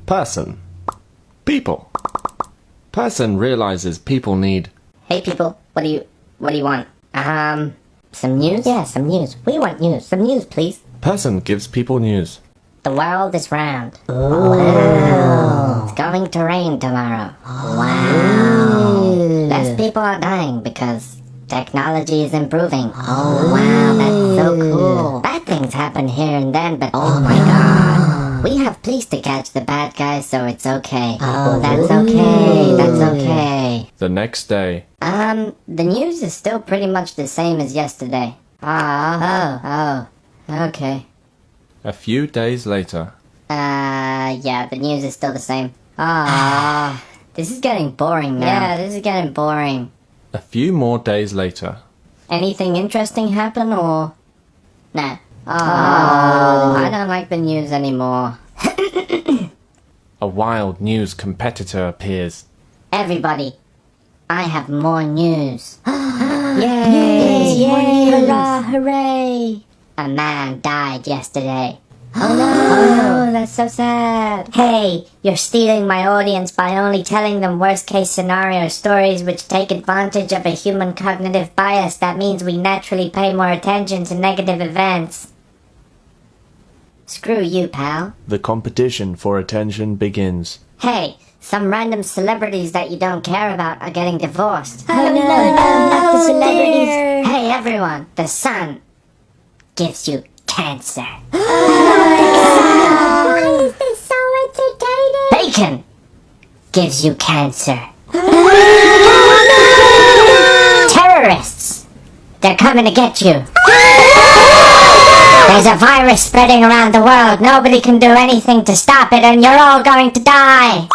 Person. People. Person realizes people need... Hey people, what do you want? Some news? Yeah, some news. We want news. Some news, please. Person gives people news. The world is round. Wow. It's going to rain tomorrow. Wow. Less people are dying because technology is improving. Oh, wow, that's so cool. Bad things happen here and then, but oh my god. We have police to catch the bad guys, so it's okay. Oh, that's okay. That's okay. The next day. The news is still pretty much the same as yesterday. Okay. A few days later. Yeah, the news is still the same. This is getting boring now. Yeah, this is getting boring. A few more days later. Anything interesting happen or... Nah. I don't like the news anymore. A wild news competitor appears. Everybody, I have more news. Yay! Yay! Hurrah! Hooray! A man died yesterday. Oh no, that's so sad. Hey, you're stealing my audience by only telling them worst-case scenario stories which take advantage of a human cognitive bias. That means we naturally pay more attention to negative events. Screw you, pal. The competition for attention begins. Hey, some random celebrities that you don't care about are getting divorced. Oh no, not the celebrities. Dear. Hey everyone, the sun gives you cancer. Why is this so entertaining? Bacon gives you cancer. Terrorists, they're coming to get you. There's a virus spreading around the world. Nobody can do anything to stop it, and you're all going to die.